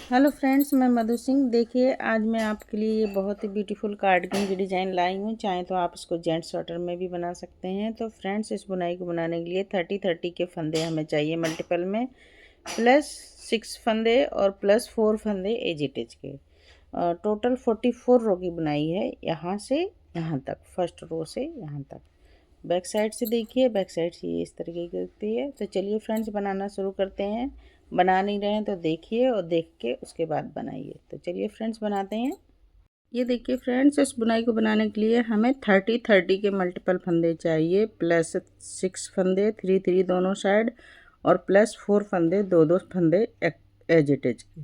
Hello friends, मैं मधु सिंह। देखिए, आज मैं आपके लिए ये बहुत ही ब्यूटीफुल कार्डिगन की डिज़ाइन लाई हूँ। चाहे तो आप इसको जेंट्स स्वेटर में भी बना सकते हैं। तो फ्रेंड्स, इस बुनाई को बनाने के लिए 30-30 के फंदे हमें चाहिए मल्टीपल में, प्लस 6 फंदे और प्लस 4 फंदे एज इट इज के। टोटल 44 रो की बुनाई है, यहाँ से यहाँ तक, फर्स्ट रो से यहाँ तक। बैक साइड से देखिए, बैक साइड से ये इस तरीके की दिखती है। तो चलिए फ्रेंड्स, बनाना शुरू करते हैं। बना नहीं रहे हैं तो देखिए और देख के उसके बाद बनाइए। तो चलिए फ्रेंड्स, बनाते हैं। ये देखिए फ्रेंड्स, इस बुनाई को बनाने के लिए हमें 30-30 के मल्टीपल फंदे चाहिए, प्लस 6 फंदे 3-3 दोनों साइड, और प्लस 4 फंदे 2-2 फंदे एज इट इज के।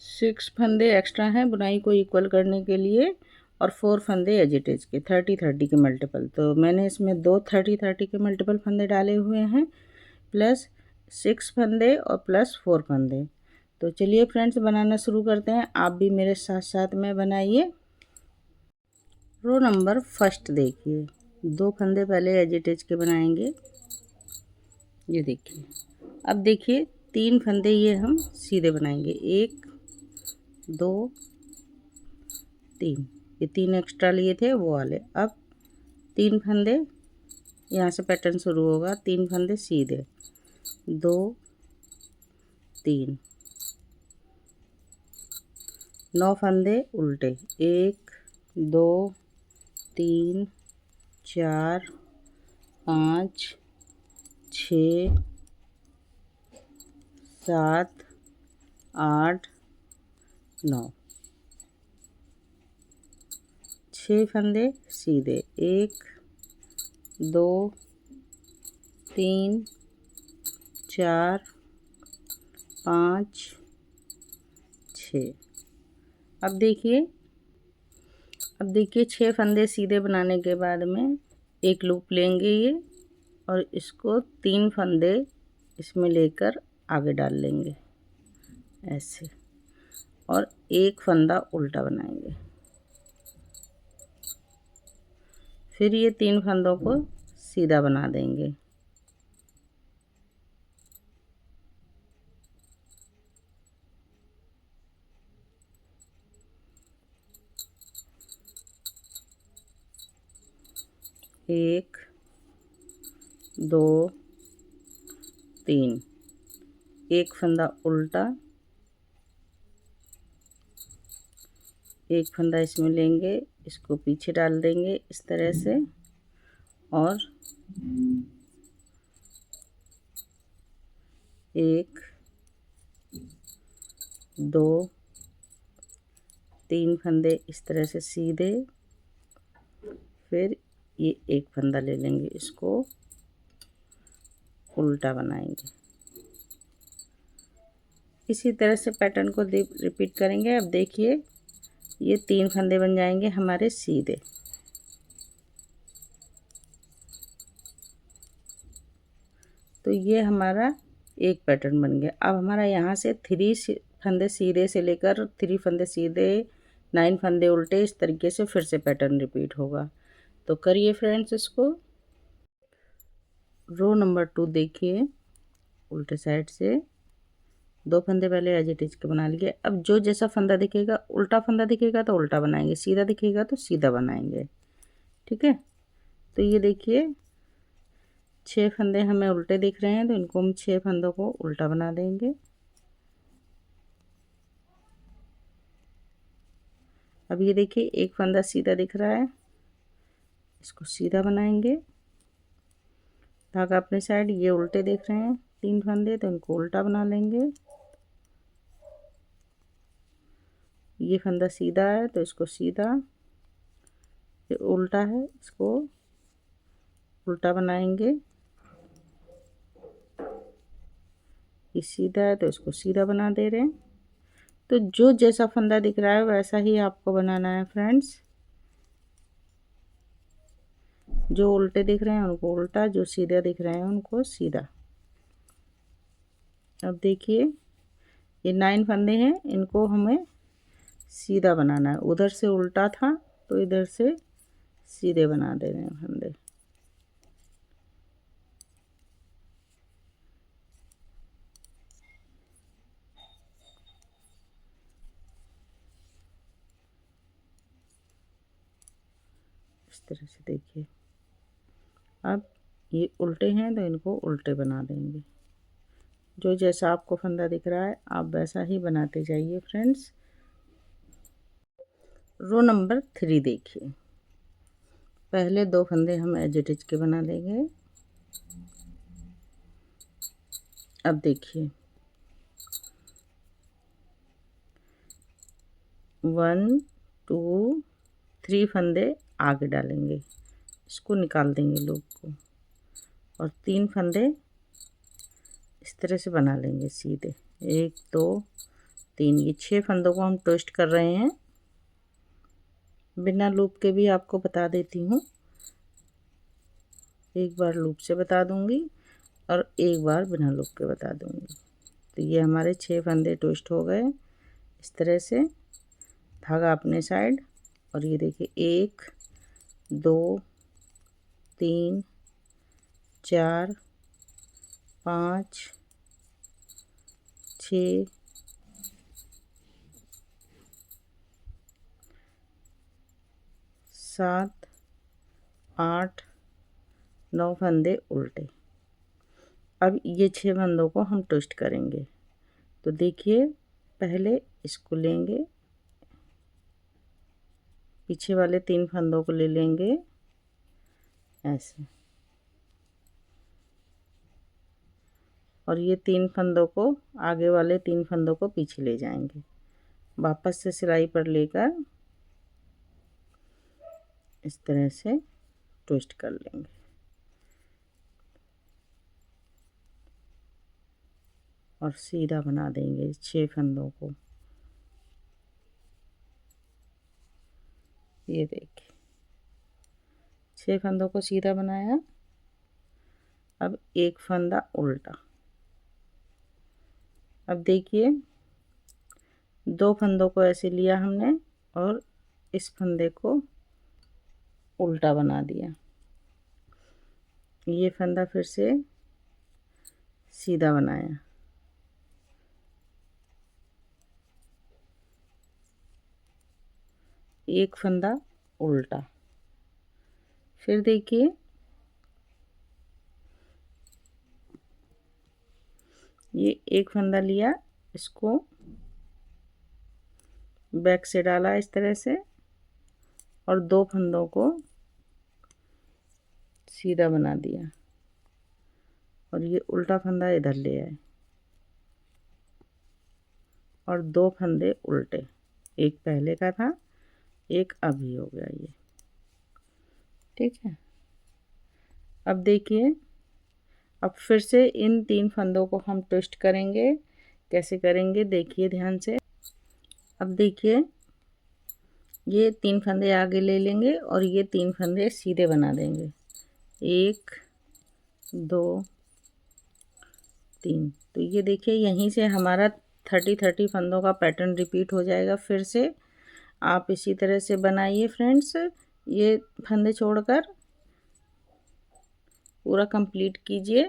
6 फंदे एक्स्ट्रा हैं बुनाई को इक्वल करने के लिए, और 4 फंदे एज इट इज के 30-30 के मल्टीपल। तो मैंने इसमें 2 30-30 के मल्टीपल फंदे डाले हुए हैं, प्लस 6 फंदे और प्लस 4 फंदे। तो चलिए फ्रेंड्स, बनाना शुरू करते हैं। आप भी मेरे साथ साथ में बनाइए। रो नंबर फर्स्ट देखिए, 2 फंदे पहले एज इट इज के बनाएंगे। ये देखिए, अब देखिए 3 फंदे ये हम सीधे बनाएंगे, 1 2 3। ये 3 एक्स्ट्रा लिए थे वो वाले। अब 3 फंदे यहाँ से पैटर्न शुरू होगा, 3 फंदे सीधे, 2 3, 9 फंदे उल्टे, 1 2 3 4 5 6 7 8 9। 6 फंदे सीधे, 1 2 3 4 5 6। अब देखिए 6 फंदे सीधे बनाने के बाद में एक लूप लेंगे ये, और इसको 3 फंदे इसमें लेकर आगे डाल लेंगे ऐसे, और एक फंदा उल्टा बनाएंगे। फिर ये 3 फंदों को सीधा बना देंगे। एक 2 3, एक फंदा उल्टा, एक फंदा इसमें लेंगे, इसको पीछे डाल देंगे इस तरह से, और 1 2 3 फंदे इस तरह से सीधे। फिर ये एक फंदा ले लेंगे, इसको उल्टा बनाएंगे। इसी तरह से पैटर्न को रिपीट करेंगे। अब देखिए, ये 3 फंदे बन जाएंगे हमारे सीधे। तो ये हमारा एक पैटर्न बन गया। अब हमारा यहाँ से 3 फंदे सीधे से लेकर 3 फंदे सीधे, 9 फंदे उल्टे, इस तरीके से फिर से पैटर्न रिपीट होगा। तो करिए फ्रेंड्स इसको। रो नंबर 2 देखिए, उल्टे साइड से 2 फंदे पहले एज इट इज के बना लिए। अब जो जैसा फंदा दिखेगा, उल्टा फंदा दिखेगा तो उल्टा बनाएंगे, सीधा दिखेगा तो सीधा बनाएंगे। ठीक है। तो ये देखिए 6 फंदे हमें उल्टे दिख रहे हैं, तो इनको हम 6 फंदों को उल्टा बना देंगे। अब ये देखिए एक फंदा सीधा दिख रहा है, इसको सीधा बनाएंगे। धागा अपने साइड, ये उल्टे देख रहे हैं 3 फंदे, तो इनको उल्टा बना लेंगे। ये फंदा सीधा है तो इसको सीधा, ये उल्टा है इसको उल्टा बनाएंगे। ये सीधा है तो इसको सीधा बना दे रहे हैं। तो जो जैसा फंदा दिख रहा है वैसा ही आपको बनाना है फ्रेंड्स। जो उल्टे दिख रहे हैं उनको उल्टा, जो सीधा दिख रहे हैं उनको सीधा। अब देखिए ये 9 फंदे हैं, इनको हमें सीधा बनाना है। उधर से उल्टा था तो इधर से सीधे बना दे रहे हैं फंदे। इस तरह से देखिए। अब ये उल्टे हैं तो इनको उल्टे बना देंगे। जो जैसा आपको फंदा दिख रहा है आप वैसा ही बनाते जाइए फ्रेंड्स। रो नंबर 3 देखिए। पहले 2 फंदे हम एज इट इज के बना लेंगे। अब देखिए 1 2 3 फंदे आगे डालेंगे, इसको निकाल देंगे लूप को, और 3 फंदे इस तरह से बना लेंगे सीधे। 1 2 3, ये 6 फंदों को हम ट्विस्ट कर रहे हैं। बिना लूप के भी आपको बता देती हूँ, एक बार लूप से बता दूंगी और एक बार बिना लूप के बता दूंगी। तो ये हमारे 6 फंदे ट्विस्ट हो गए इस तरह से, धागा अपने साइड। और ये देखिए 1 2 3 4 5 6 7 8 9 फंदे उल्टे। अब ये 6 फंदों को हम ट्विस्ट करेंगे। तो देखिए पहले इसको लेंगे, पीछे वाले 3 फंदों को ले लेंगे ऐसे, और ये 3 फंदों को, आगे वाले 3 फंदों को पीछे ले जाएंगे, वापस से सिलाई पर लेकर इस तरह से ट्विस्ट कर लेंगे। और सीधा बना देंगे 6 फंदों को। ये देखिए 6 फंदों को सीधा बनाया। अब एक फंदा उल्टा। अब देखिए 2 फंदों को ऐसे लिया हमने और इस फंदे को उल्टा बना दिया। ये फंदा फिर से सीधा बनाया। एक फंदा उल्टा। फिर देखिए ये एक फंदा लिया, इसको बैक से डाला इस तरह से, और 2 फंदों को सीधा बना दिया, और ये उल्टा फंदा इधर ले आए, और 2 फंदे उल्टे, एक पहले का था एक अभी हो गया ये, ठीक है। अब देखिए अब फिर से इन 3 फंदों को हम ट्विस्ट करेंगे। कैसे करेंगे देखिए ध्यान से। अब देखिए ये 3 फंदे आगे ले लेंगे और ये 3 फंदे सीधे बना देंगे, 1 2 3। तो ये देखिए यहीं से हमारा 30 फंदों का पैटर्न रिपीट हो जाएगा। फिर से आप इसी तरह से बनाइए फ्रेंड्स, ये फंदे छोड़कर पूरा कंप्लीट कीजिए।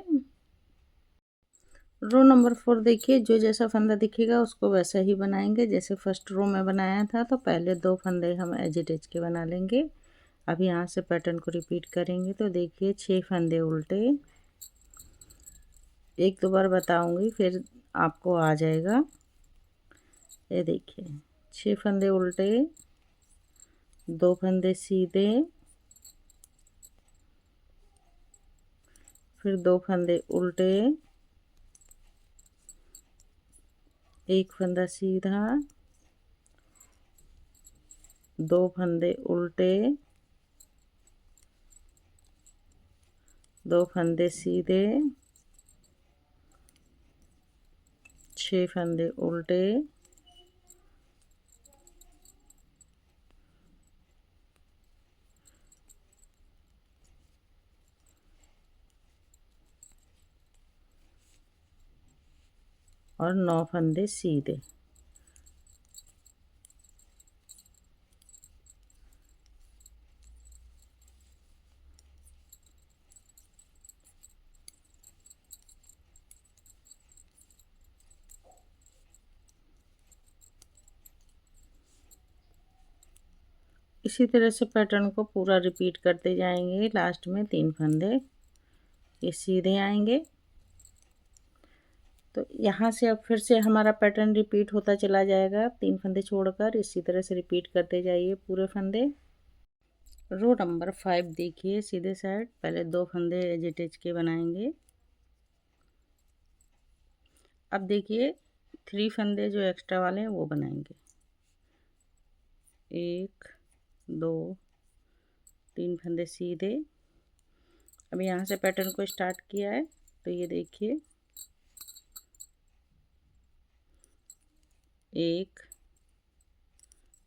रो नंबर 4 देखिए, जो जैसा फंदा दिखेगा उसको वैसा ही बनाएंगे जैसे फर्स्ट रो में बनाया था। तो पहले 2 फंदे हम एज इट इज के बना लेंगे। अब यहाँ से पैटर्न को रिपीट करेंगे। तो देखिए 6 फंदे उल्टे, एक दो बार बताऊंगी फिर आपको आ जाएगा। ये देखिए 6 फंदे उल्टे, 2 फंदे सीधे, फिर 2 फंदे उल्टे, एक फंदा सीधा, 2 फंदे उल्टे, 2 फंदे सीधे, 6 फंदे उल्टे, और 9 फंदे सीधे। इसी तरह से पैटर्न को पूरा रिपीट करते जाएंगे। लास्ट में 3 फंदे ये सीधे आएंगे। तो यहाँ से अब फिर से हमारा पैटर्न रिपीट होता चला जाएगा 3 फंदे छोड़कर। इसी तरह से रिपीट करते जाइए पूरे फंदे। रो नंबर 5 देखिए, सीधे साइड पहले 2 फंदे एज इट इज के बनाएंगे। अब देखिए 3 फंदे जो एक्स्ट्रा वाले हैं वो बनाएंगे। 1 2 3 फंदे सीधे। अब यहाँ से पैटर्न को स्टार्ट किया है तो ये देखिए 1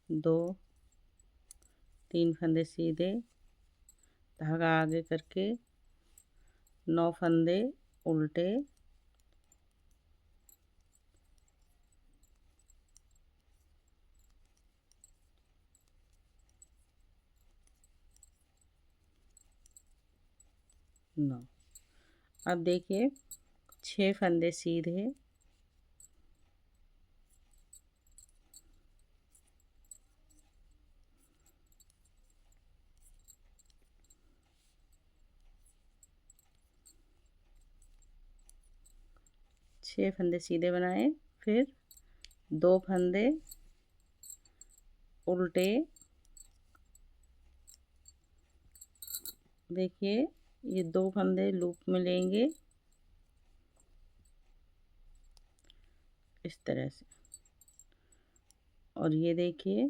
2 3 फंदे सीधे, धागा आगे करके 9 फंदे उल्टे, नौ। अब देखिए 6 फंदे सीधे, 6 फंदे सीधे बनाए, फिर 2 फंदे उल्टे। देखिए ये 2 फंदे लूप में लेंगे इस तरह से, और ये देखिए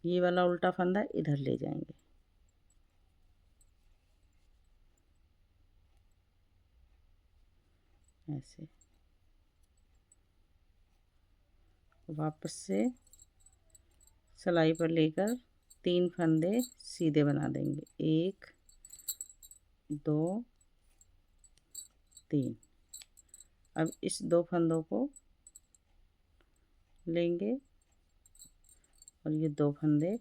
ये वाला उल्टा फंदा इधर ले जाएंगे ऐसे। वापस से सिलाई पर लेकर 3 फंदे सीधे बना देंगे, 1 2 3। अब इस 2 फंदों को लेंगे और ये 2 फंदे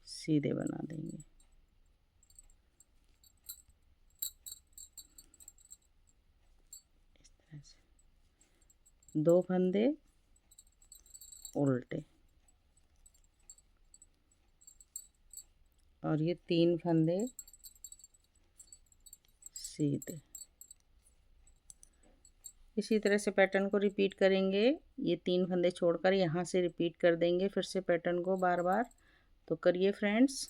सीधे बना देंगे। इस तरह से 2 फंदे उल्टे और ये 3 फंदे सीधे। इसी तरह से पैटर्न को रिपीट करेंगे। ये 3 फंदे छोड़कर यहाँ से रिपीट कर देंगे फिर से पैटर्न को बार बार। तो करिए फ्रेंड्स।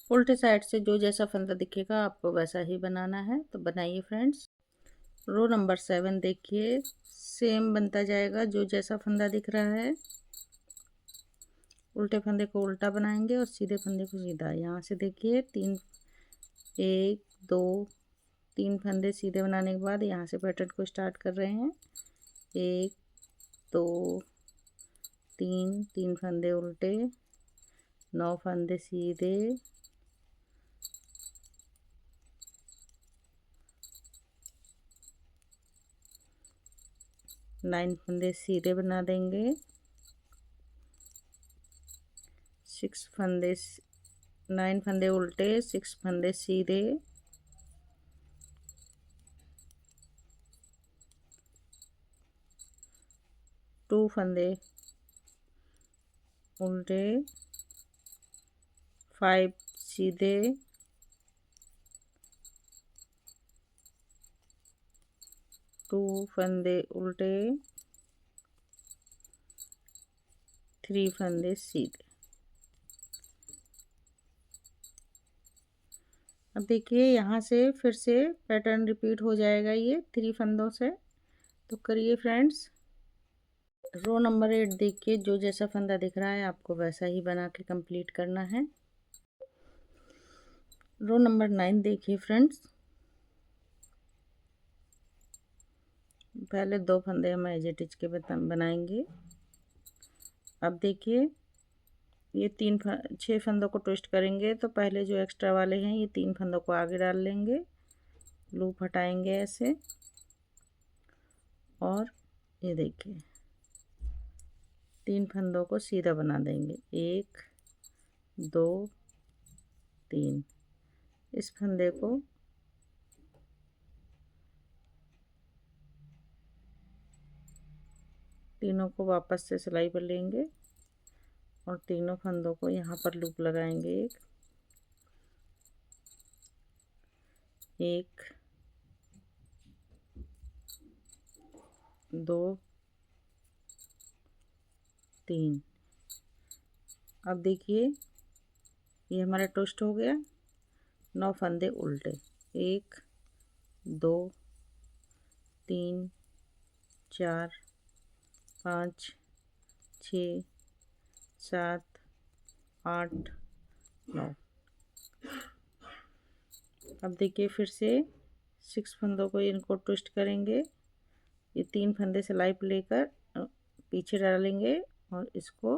उल्टे साइड से जो जैसा फंदा दिखेगा आपको वैसा ही बनाना है, तो बनाइए फ्रेंड्स। रो नंबर 7 देखिए, सेम बनता जाएगा। जो जैसा फंदा दिख रहा है उल्टे फंदे को उल्टा बनाएंगे और सीधे फंदे को सीधा। यहाँ से देखिए 3 1 2 3 फंदे सीधे बनाने के बाद यहाँ से पैटर्न को स्टार्ट कर रहे हैं। 1 2 3 3 फंदे उल्टे, 9 फंदे सीधे, 9 फंदे सीधे बना देंगे, 6 फंदे 9 फंदे उल्टे, 6 फंदे सीधे, 2 फंदे उल्टे, 5 सीधे, 2 फंदे उल्टे, 3 फंदे सीधे। अब देखिए यहाँ से फिर से पैटर्न रिपीट हो जाएगा ये 3 फंदों से। तो करिए फ्रेंड्स। रो नंबर 8 देखिए, जो जैसा फंदा दिख रहा है आपको वैसा ही बना के कंप्लीट करना है। रो नंबर 9 देखिए फ्रेंड्स, पहले 2 फंदे हम एज इट इज के बनाएंगे। अब देखिए ये 6 फंदों को ट्विस्ट करेंगे, तो पहले जो एक्स्ट्रा वाले हैं ये 3 फंदों को आगे डाल लेंगे, लूप हटाएंगे ऐसे, और ये देखिए 3 फंदों को सीधा बना देंगे, 1 2 3। इस फंदे को तीनों को वापस से सिलाई पर लेंगे और तीनों फंदों को यहाँ पर लूप लगाएंगे। एक, दो, तीन। अब देखिए ये हमारा ट्विस्ट हो गया। 9 फंदे उल्टे। 1, 2, 3, 4, 5, 6, 7, 8, 9। अब देखिए फिर से 6 फंदों को इनको ट्विस्ट करेंगे। ये 3 फंदे सिलाई पे लेकर पीछे डालेंगे और इसको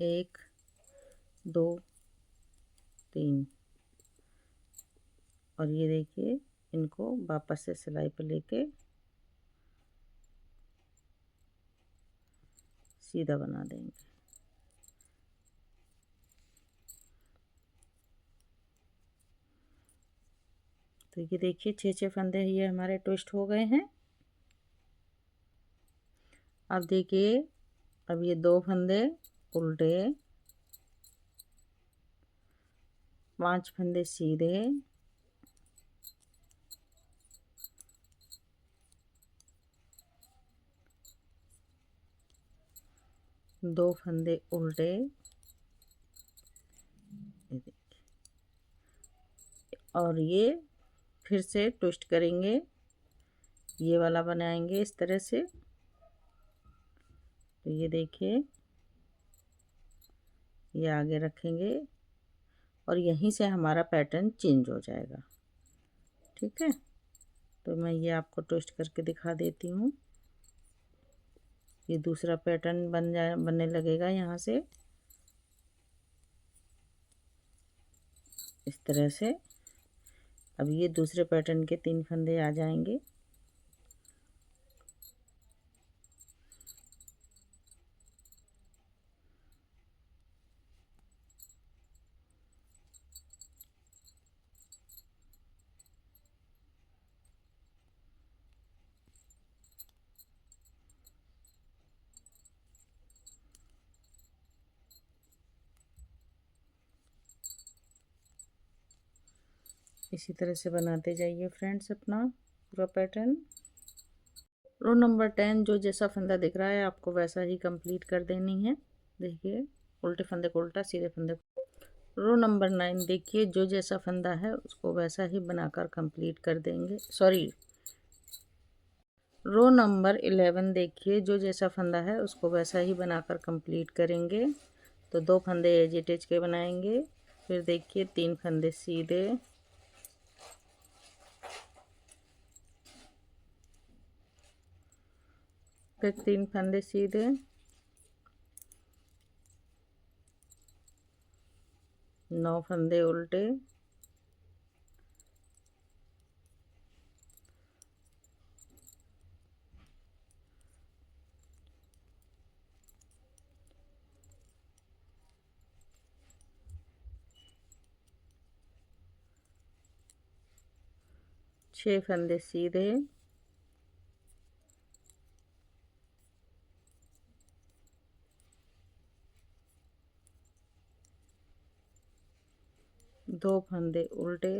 1, 2, 3 और ये देखिए इनको वापस से सिलाई पे लेके सीधा बना देंगे। तो ये देखिए 6 फंदे ये हमारे ट्विस्ट हो गए हैं। अब देखिए अब ये 2 फंदे उल्टे, 5 फंदे सीधे, 2 फंदे उल्टे, और ये फिर से ट्विस्ट करेंगे। ये वाला बनाएंगे इस तरह से। तो ये देखिए ये आगे रखेंगे और यहीं से हमारा पैटर्न चेंज हो जाएगा। ठीक है, तो मैं ये आपको ट्विस्ट करके दिखा देती हूँ। ये दूसरा पैटर्न बनने लगेगा यहाँ से इस तरह से। अब ये दूसरे पैटर्न के 3 फंदे आ जाएंगे। इसी तरह से बनाते जाइए फ्रेंड्स अपना पूरा पैटर्न। रो नंबर 10 जो जैसा फंदा दिख रहा है आपको वैसा ही कंप्लीट कर देनी है। देखिए उल्टे फंदे को उल्टा, सीधे फंदे को। रो नंबर 9 देखिए जो जैसा फंदा है उसको वैसा ही बनाकर कंप्लीट कर देंगे। सॉरी, रो नंबर 11 देखिए जो जैसा फंदा है उसको वैसा ही बनाकर कंप्लीट करेंगे। तो 2 फंदे एज इट इज के बनाएंगे। फिर देखिए 3 फंदे सीधे, फिर 3 फंदे सीधे, 9 फंदे उल्टे, छः फंदे सीधे, 2 फंदे उल्टे,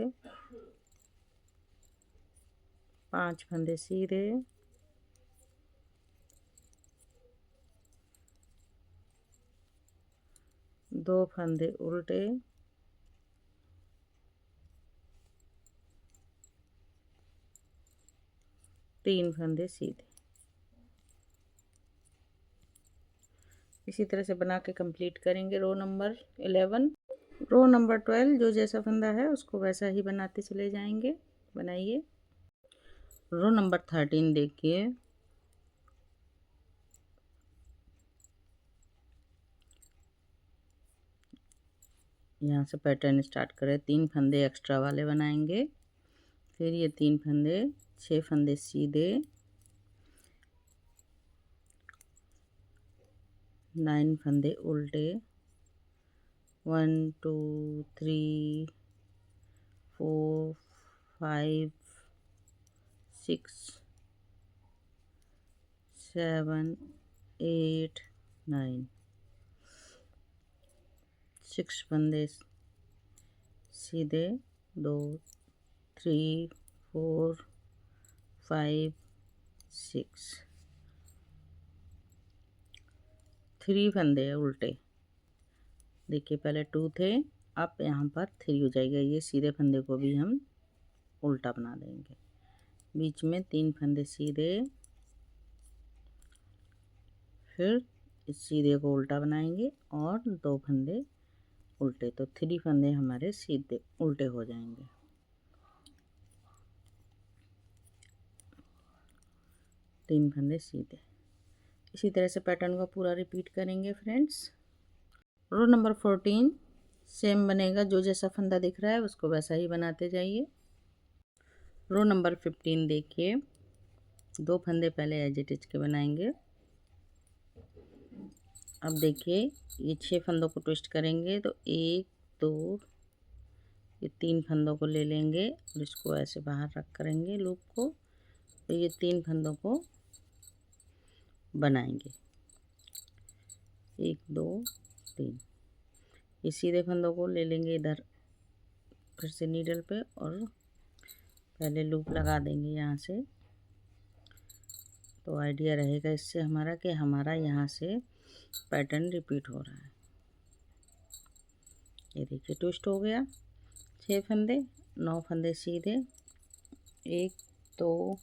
5 फंदे सीधे, 2 फंदे उल्टे, 3 फंदे सीधे। इसी तरह से बना के कंप्लीट करेंगे रो नंबर 11। रो नंबर 12 जो जैसा फंदा है उसको वैसा ही बनाते चले जाएंगे। बनाइए। रो नंबर 13 देखिए, यहाँ से पैटर्न स्टार्ट करें। 3 फंदे एक्स्ट्रा वाले बनाएंगे। फिर ये 3 फंदे, 6 फंदे सीधे, 9 फंदे उल्टे, 1 2 3 4 5 6 7 8 9, 6 फंदे सीधे, 2 3 4 5 6, 3 फंदे उल्टे। देखिए पहले 2 थे, अब यहाँ पर 3 हो जाएगा। ये सीधे फंदे को भी हम उल्टा बना देंगे। बीच में 3 फंदे सीधे, फिर इस सीधे को उल्टा बनाएंगे और 2 फंदे उल्टे, तो 3 फंदे हमारे सीधे उल्टे हो जाएंगे। तीन फंदे सीधे। इसी तरह से पैटर्न को पूरा रिपीट करेंगे फ्रेंड्स। रो नंबर 14 सेम बनेगा, जो जैसा फंदा दिख रहा है उसको वैसा ही बनाते जाइए। रो नंबर 15 देखिए, 2 फंदे पहले एज इट इज के बनाएंगे। अब देखिए ये 6 फंदों को ट्विस्ट करेंगे, तो 1 2 ये 3 फंदों को ले लेंगे और इसको ऐसे बाहर रख करेंगे लूप को, तो ये 3 फंदों को बनाएंगे। 1 2 3, ये सीधे फंदों को ले लेंगे इधर फिर से नीडल पे और पहले लूप लगा देंगे यहाँ से। तो आइडिया रहेगा इससे हमारा कि हमारा यहाँ से पैटर्न रिपीट हो रहा है। ये देखिए ट्विस्ट हो गया, 6 फंदे, 9 फंदे सीधे, 1 2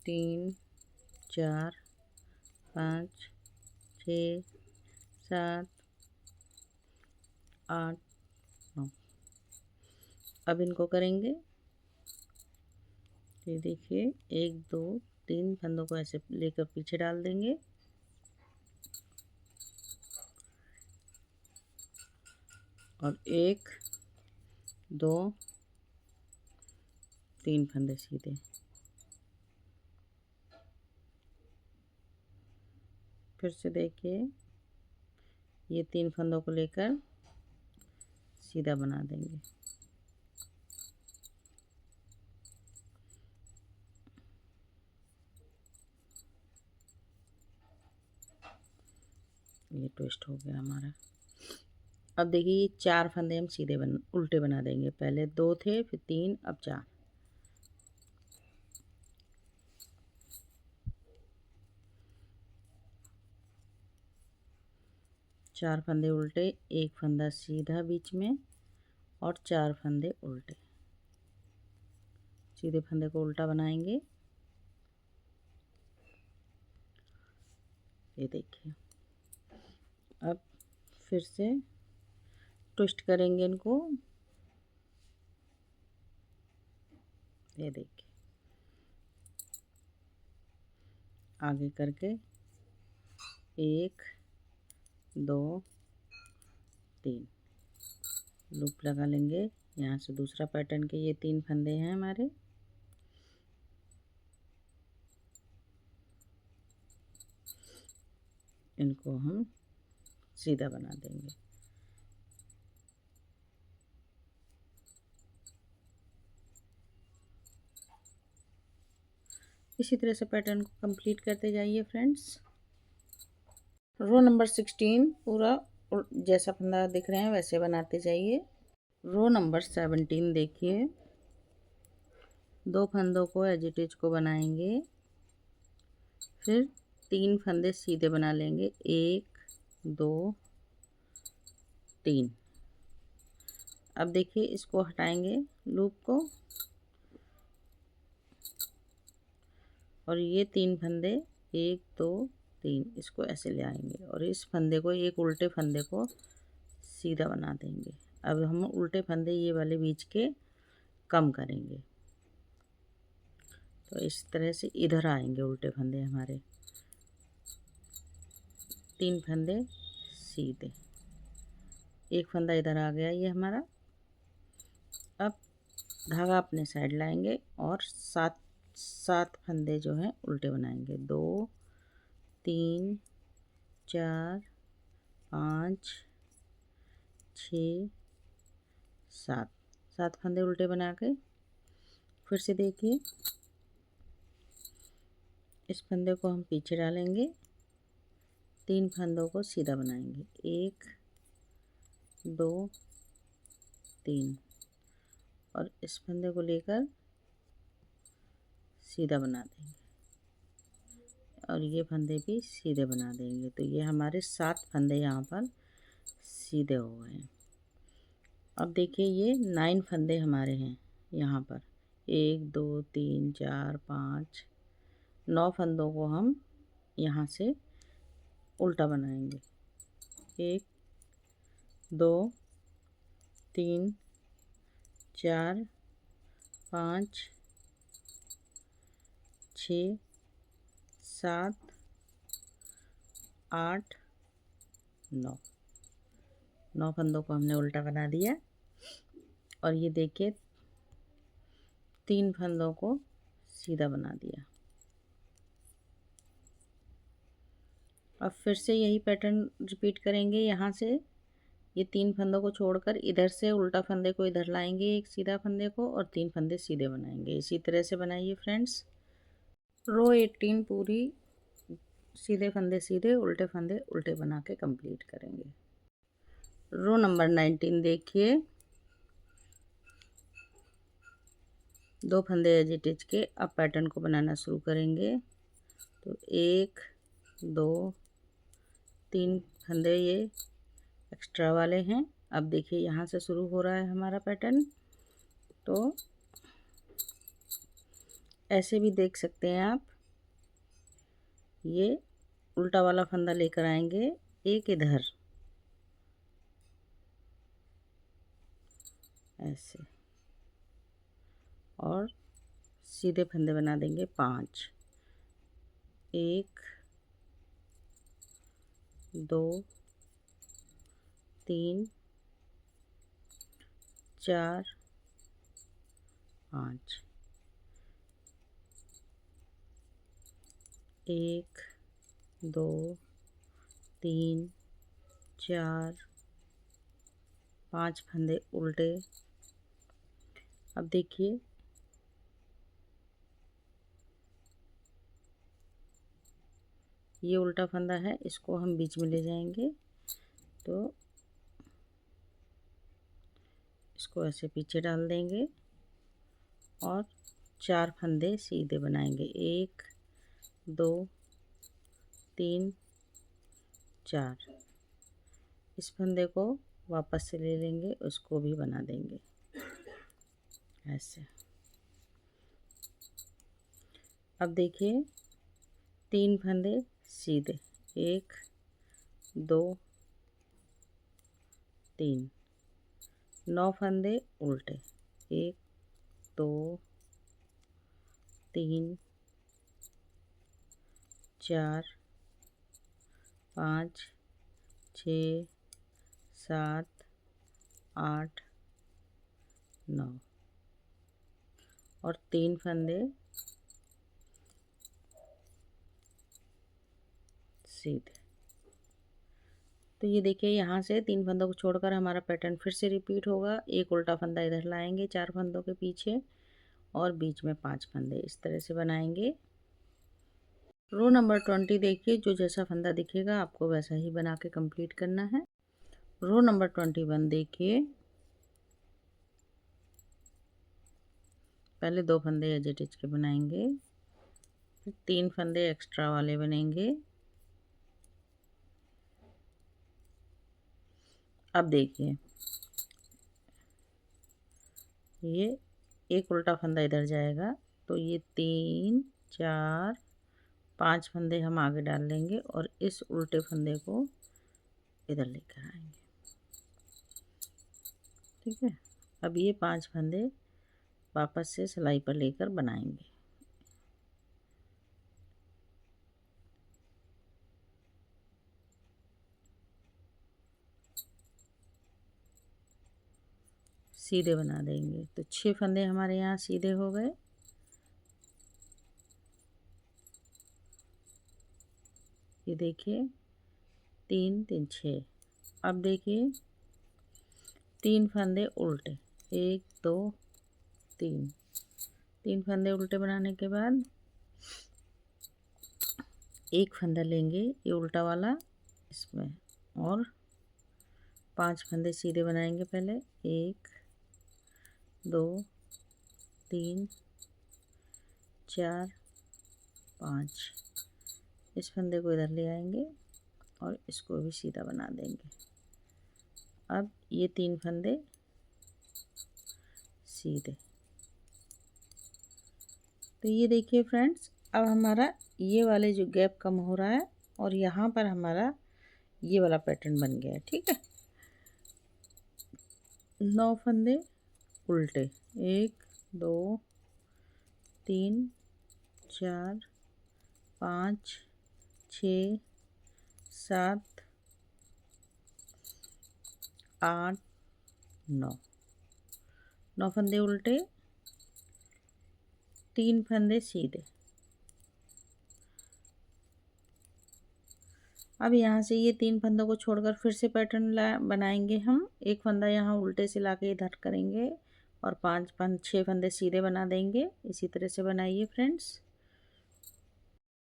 3 4 5 6 7 8 9। अब इनको करेंगे। ये देखिए 1 2 3 फंदों को ऐसे लेकर पीछे डाल देंगे और 1 2 3 फंदे सीधे, फिर से देखिए ये 3 फंदों को लेकर सीधा बना देंगे। ये ट्विस्ट हो गया हमारा। अब देखिए ये 4 फंदे हम सीधे उल्टे बना देंगे। पहले 2 थे, फिर 3, अब 4। चार फंदे उल्टे, 1 फंदा सीधा बीच में और 4 फंदे उल्टे। सीधे फंदे को उल्टा बनाएंगे। ये देखिए अब फिर से ट्विस्ट करेंगे इनको। ये देखिए आगे करके 1 2 3 लूप लगा लेंगे। यहाँ से दूसरा पैटर्न के ये 3 फंदे हैं हमारे। इनको हम सीधा बना देंगे। इसी तरह से पैटर्न को कंप्लीट करते जाइए फ्रेंड्स। रो नंबर 16 पूरा जैसा फंदा दिख रहे हैं वैसे बनाते जाइए। रो नंबर 17 देखिए, 2 फंदों को एज इट इज को बनाएंगे, फिर 3 फंदे सीधे बना लेंगे। 1 2 3। अब देखिए इसको हटाएंगे लूप को और ये 3 फंदे 1 2 3 इसको ऐसे ले आएंगे और इस फंदे को एक उल्टे फंदे को सीधा बना देंगे। अब हम उल्टे फंदे ये वाले बीच के कम करेंगे, तो इस तरह से इधर आएंगे उल्टे फंदे हमारे। 3 फंदे सीधे, एक फंदा इधर आ गया ये हमारा। अब धागा अपने साइड लाएंगे और 7 फंदे जो हैं उल्टे बनाएंगे। 2 3 4 5 6 7 फंदे उल्टे बना के फिर से देखिए इस फंदे को हम पीछे डालेंगे, 3 फंदों को सीधा बनाएंगे, 1 2 3 और इस फंदे को लेकर सीधा बना देंगे और ये फंदे भी सीधे बना देंगे। तो ये हमारे 7 फंदे यहाँ पर सीधे हो गए हैं। अब देखिए ये 9 फंदे हमारे हैं यहाँ पर, 1 2 3 4 5 9 फंदों को हम यहाँ से उल्टा बनाएंगे, 1 2 3 4 5 6 7 8 9 फंदों को हमने उल्टा बना दिया और ये देखिए 3 फंदों को सीधा बना दिया। अब फिर से यही पैटर्न रिपीट करेंगे। यहाँ से ये 3 फंदों को छोड़कर इधर से उल्टा फंदे को इधर लाएंगे, एक सीधा फंदे को, और 3 फंदे सीधे बनाएंगे। इसी तरह से बनाइए फ्रेंड्स। रो 18 पूरी सीधे फंदे सीधे, उल्टे फंदे उल्टे बना के कंप्लीट करेंगे। रो नंबर 19 देखिए, 2 फंदे एजिटिज के अब पैटर्न को बनाना शुरू करेंगे। तो 1 2 3 फंदे ये एक्स्ट्रा वाले हैं। अब देखिए यहाँ से शुरू हो रहा है हमारा पैटर्न। तो ऐसे भी देख सकते हैं आप, ये उल्टा वाला फंदा लेकर आएंगे, एक इधर ऐसे, और सीधे फंदे बना देंगे 5, 1 2 3 4 5, 1 2 3 4 5 फंदे उल्टे। अब देखिए ये उल्टा फंदा है, इसको हम बीच में ले जाएंगे। तो इसको ऐसे पीछे डाल देंगे और 4 फंदे सीधे बनाएंगे, 1 2 3 4। इस फंदे को वापस से ले लेंगे, उसको भी बना देंगे ऐसे। अब देखिए 3 फंदे सीधे, 1 2 3, 9 फंदे उल्टे, 1 2 3 4 5 6 7 8 9 और 3 फंदे सीधे। तो ये देखिए यहाँ से 3 फंदों को छोड़कर हमारा पैटर्न फिर से रिपीट होगा। एक उल्टा फंदा इधर लाएंगे 4 फंदों के पीछे और बीच में 5 फंदे, इस तरह से बनाएंगे। रो नंबर 20 देखिए, जो जैसा फंदा दिखेगा आपको वैसा ही बना के कंप्लीट करना है। रो नंबर 21 देखिए, पहले 2 फंदे एज इट इज के बनाएंगे, फिर 3 फंदे एक्स्ट्रा वाले बनेंगे। अब देखिए ये एक उल्टा फंदा इधर जाएगा, तो ये 3 4 5 फंदे हम आगे डाल लेंगे और इस उल्टे फंदे को इधर लेकर आएंगे, ठीक है। अब ये 5 फंदे वापस से सिलाई पर लेकर बनाएंगे। सीधे बना देंगे। तो 6 फंदे हमारे यहाँ सीधे हो गए। ये देखिए 3 3 6। अब देखिए 3 फंदे उल्टे, 1 2 3, 3 फंदे उल्टे बनाने के बाद एक फंदा लेंगे ये उल्टा वाला इसमें, और 5 फंदे सीधे बनाएंगे। पहले 1 2 3 4 5, इस फंदे को इधर ले आएंगे और इसको भी सीधा बना देंगे। अब ये 3 फंदे सीधे। तो ये देखिए फ्रेंड्स, अब हमारा ये वाले जो गैप कम हो रहा है और यहाँ पर हमारा ये वाला पैटर्न बन गया है। ठीक है, 9 फंदे उल्टे, 1 2 3 4 5 6 7 8 9 फंदे उल्टे, 3 फंदे सीधे। अब यहाँ से ये 3 फंदों को छोड़कर फिर से पैटर्न बनाएंगे हम। एक फंदा यहाँ उल्टे से लाके इधर करेंगे और 6 फंदे सीधे बना देंगे। इसी तरह से बनाइए फ्रेंड्स।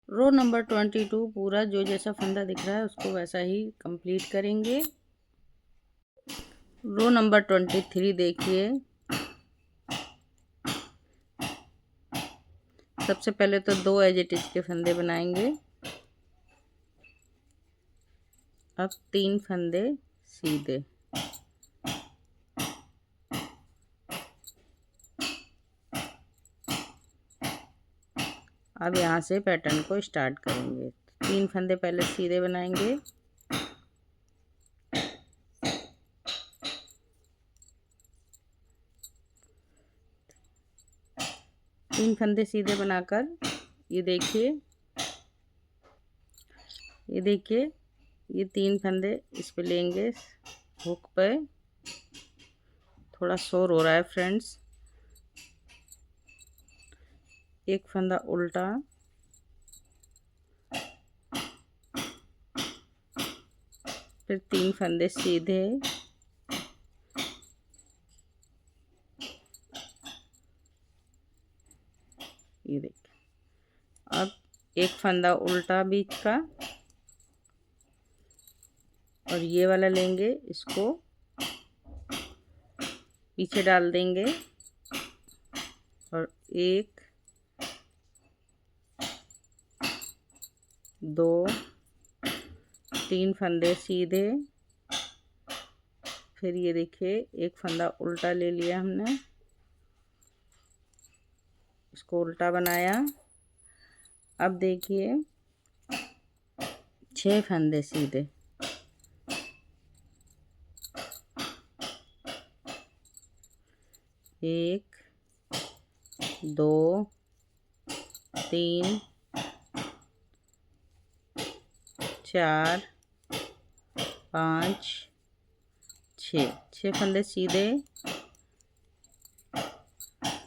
रो नंबर 22 पूरा जो जैसा फंदा दिख रहा है उसको वैसा ही कंप्लीट करेंगे। रो नंबर 23 देखिए, सबसे पहले तो 2 एज इट इज के फंदे बनाएंगे। अब 3 फंदे सीधे, अब यहाँ से पैटर्न को स्टार्ट करेंगे। 3 फंदे पहले सीधे बनाएंगे, तीन फंदे सीधे बनाकर ये देखिए, ये 3 फंदे इस पे लेंगे हुक पे। थोड़ा शोर हो रहा है फ्रेंड्स। एक फंदा उल्टा, फिर 3 फंदे सीधे, ये देखिए। अब एक फंदा उल्टा बीच का और ये वाला लेंगे, इसको पीछे डाल देंगे और 1 2 3 फंदे सीधे, फिर ये देखिए एक फंदा उल्टा ले लिया हमने, इसको उल्टा बनाया। अब देखिए 6 फंदे सीधे, एक 2 3 4 5 6 फंदे सीधे,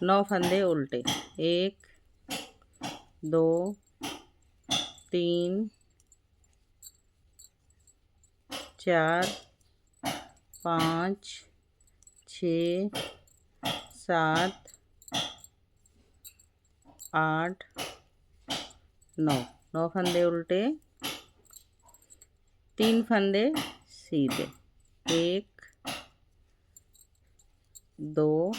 9 फंदे उल्टे, 1 2 3 4 5 6 7 8 9 फंदे उल्टे, 3 फंदे सीधे, 1 2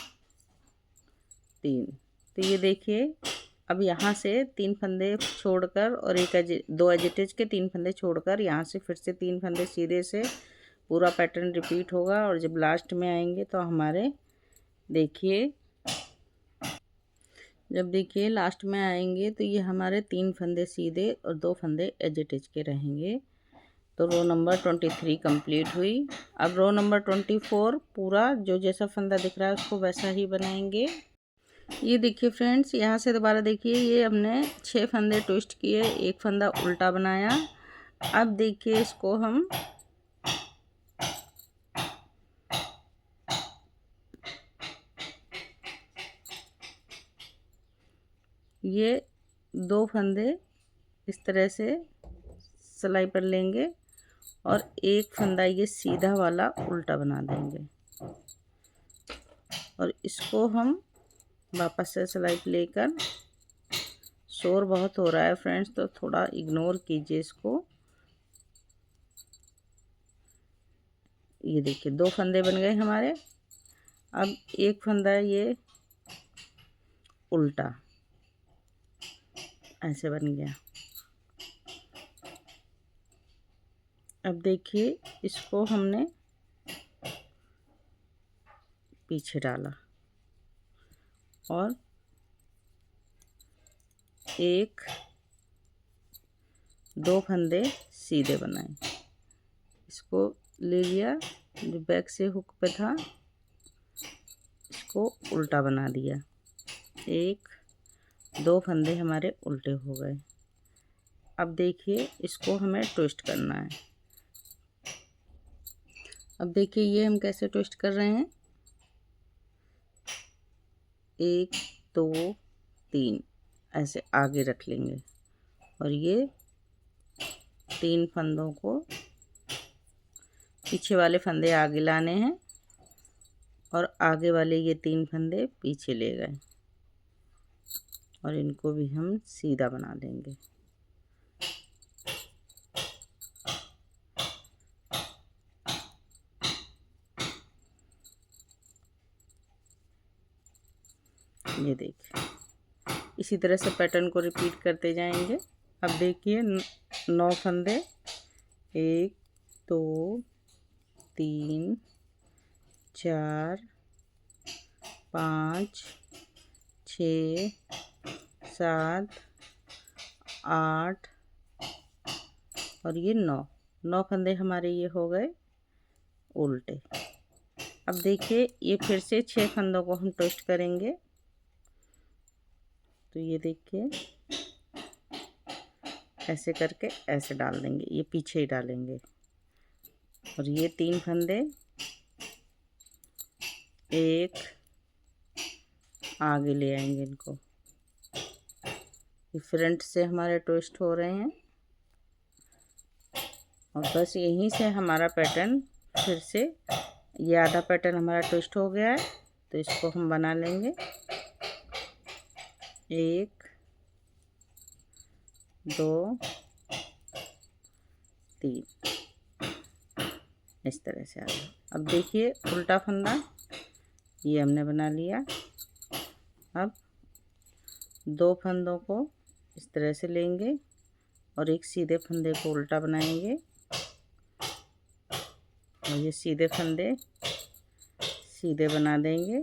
3। तो ये देखिए, अब यहाँ से 3 फंदे छोड़कर और 2 एजिटेज के 3 फंदे छोड़कर यहाँ से फिर से 3 फंदे सीधे से पूरा पैटर्न रिपीट होगा। और जब लास्ट में आएंगे तो हमारे देखिए, जब देखिए लास्ट में आएंगे तो ये हमारे 3 फंदे सीधे और 2 फंदे एजिटेज के रहेंगे। तो रो नंबर 23 कंप्लीट हुई। अब रो नंबर 24 पूरा जो जैसा फंदा दिख रहा है उसको वैसा ही बनाएंगे। ये देखिए फ्रेंड्स, यहाँ से दोबारा देखिए, ये हमने 6 फंदे ट्विस्ट किए, एक फंदा उल्टा बनाया। अब देखिए इसको हम ये 2 फंदे इस तरह से सिलाई पर लेंगे और एक फंदा ये सीधा वाला उल्टा बना देंगे और इसको हम वापस से सिलाई पर लेकर शोर बहुत हो रहा है फ्रेंड्स, तो थोड़ा इग्नोर कीजिए इसको। ये देखिए 2 फंदे बन गए हमारे। अब एक फंदा ये उल्टा ऐसे बन गया। अब देखिए इसको हमने पीछे डाला और 2 फंदे सीधे बनाए। इसको ले लिया, जो बैक से हुक पे था इसको उल्टा बना दिया। 2 फंदे हमारे उल्टे हो गए। अब देखिए इसको हमें ट्विस्ट करना है। अब देखिए ये हम कैसे ट्विस्ट कर रहे हैं। 1 2 3 ऐसे आगे रख लेंगे और ये 3 फंदों को, पीछे वाले फंदे आगे लाने हैं और आगे वाले ये 3 फंदे पीछे ले गए और इनको भी हम सीधा बना देंगे। ये देखिए इसी तरह से पैटर्न को रिपीट करते जाएंगे। अब देखिए 9 फंदे, 1 2 3 4 5 6 7 8 और ये 9 फंदे हमारे ये हो गए उल्टे। अब देखिए ये फिर से 6 फंदों को हम ट्विस्ट करेंगे। तो ये देखिए ऐसे करके ऐसे डाल देंगे, ये पीछे ही डालेंगे और ये 3 फंदे, एक आगे ले आएंगे इनको। ये फ्रंट से हमारे ट्विस्ट हो रहे हैं और बस यहीं से हमारा पैटर्न फिर से, ये आधा पैटर्न हमारा ट्विस्ट हो गया है तो इसको हम बना लेंगे। 1 2 3 इस तरह से आ गया। अब देखिए उल्टा फंदा ये हमने बना लिया। अब 2 फंदों को इस तरह से लेंगे और एक सीधे फंदे को उल्टा बनाएंगे और ये सीधे फंदे सीधे बना देंगे।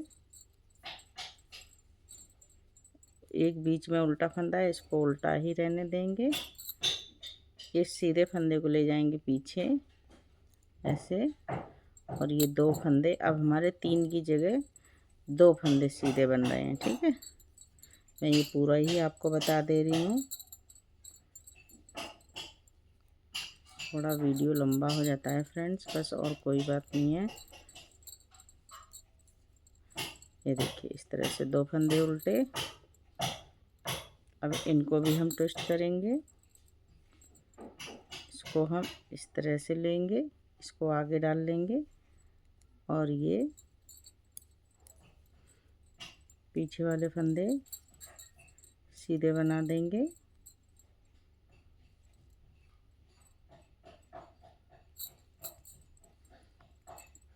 एक बीच में उल्टा फंदा है, इसको उल्टा ही रहने देंगे। इस सीधे फंदे को ले जाएंगे पीछे ऐसे और ये 2 फंदे, अब हमारे 3 की जगह 2 फंदे सीधे बन रहे हैं। ठीक है, मैं ये पूरा ही आपको बता दे रही हूँ, थोड़ा वीडियो लंबा हो जाता है फ्रेंड्स, बस और कोई बात नहीं है। ये देखिए इस तरह से 2 फंदे उल्टे। अब इनको भी हम ट्विस्ट करेंगे। इसको हम इस तरह से लेंगे, इसको आगे डाल लेंगे और ये पीछे वाले फंदे सीधे बना देंगे।